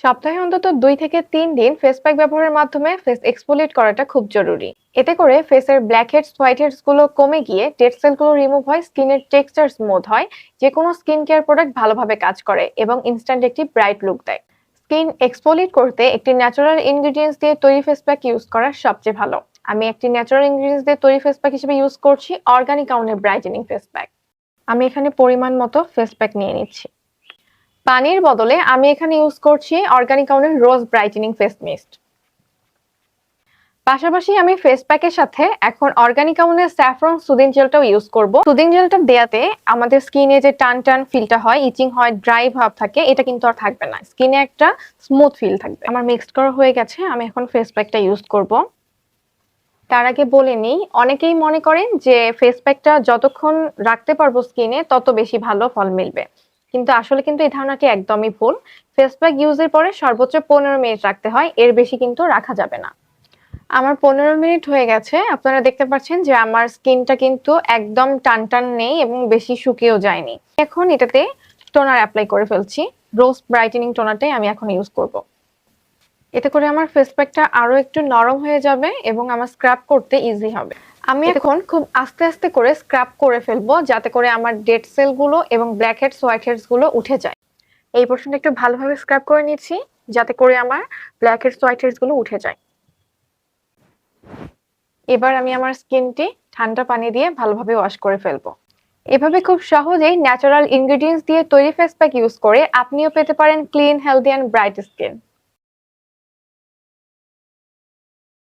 সপ্তাহে অন্তত 2 থেকে 3 দিন ফেস প্যাক ব্যবহারের মাধ্যমে ফেস এক্সফোলিয়েট করাটা খুব জরুরি। এতে করে ফেসের ব্ল্যাক হেডস হোয়াইট হেডস গুলো কমে গিয়ে ডেড সেলগুলো রিমুভ হয়, স্কিনের টেক্সচার স্মুথ হয়, যে কোনো স্কিন কেয়ার প্রোডাক্ট ভালোভাবে কাজ করে এবং ইনস্ট্যান্ট একটি ব্রাইট লুক দেয়। স্কিন এক্সফোলিয়েট করতে একটি ন্যাচারাল ইনগ্রেডিয়েন্টস দিয়ে তৈরি ফেস প্যাক ইউজ করা সবচেয়ে ভালো। আমি একটি ন্যাচারাল ইনগ্রেডিয়েন্টস দিয়ে তৈরি ফেস প্যাক হিসেবে ইউজ করছি অর্গানিক আউনের ব্রাইটেনিং ফেস প্যাক। আমি এখানে পরিমাণ মতো ফেস প্যাক নিয়ে নিচ্ছি। পানির বদলে আমি এখানে ইউজ করছি অর্গানিক আউনের রোজ ব্রাইটেনিং ফেস মিস্ট। পাশাপাশি আমি ফেস প্যাকের সাথে এখন অর্গানিক আউনের স্যাফরন সুদিং জেলটাও ইউজ করব। সুদিং জেলটা দেয়াতে আমাদের স্কিনে যে টান টান ফিলটা হয়, ইচিং হয়, ড্রাই ভাব থাকে, এটা কিন্তু আর থাকবে না। স্কিনে একটা স্মুথ ফিল থাকবে। আমার মিক্সড করা হয়ে গেছে, আমি এখন ফেস প্যাকটা ইউজ করব। তার আগে বলে নিই, অনেকেই মনে করেন যে ফেস প্যাকটা যতক্ষণ রাখতে পারবো স্কিনে তত বেশি ভালো ফল মিলবে, কিন্তু আসলে কিন্তু এই ধারণাটি একদমই ভুল। ফেস প্যাক ইউজের পরে সর্বোচ্চ 15 মিনিট রাখতে হয়, এর বেশি কিন্তু রাখা যাবে না। আমার 15 মিনিট হয়ে গেছে। আপনারা দেখতে পাচ্ছেন যে আমার স্কিনটা কিন্তু একদম টান টান নেই এবং বেশি শুকিয়েও যায়নি। এখন এটাতে টোনার অ্যাপ্লাই করে ফেলছি। রোজ ব্রাইটেনিং টোনারটাই আমি এখন ইউজ করব। এতে করে আমার ফেস প্যাকটা আরো একটু নরম হয়ে যাবে এবং আমার স্ক্রাব করতে ইজি হবে। আমি এখন খুব আস্তে আস্তে করে স্ক্রাব করে ফেলবো, যাতে করে আমার ডেড সেল গুলো এবং ব্ল্যাক হেডস হোয়াইট হেডস গুলো উঠে যায়। এই পোর্শনটা একটু ভালোভাবে স্ক্রাব করে নিচ্ছি, যাতে করে আমার ব্ল্যাক হেডস হোয়াইট হেডস গুলো উঠে যায়। এবার আমি আমার স্কিনটি ঠান্ডা পানি দিয়ে ভালোভাবে ওয়াশ করে ফেলবো। এভাবে খুব সহজেই ন্যাচারাল ইনগ্রেডিয়েন্টস দিয়ে তৈরি ফেস প্যাক ইউজ করে আপনিও পেতে পারেন clean, healthy and bright skin.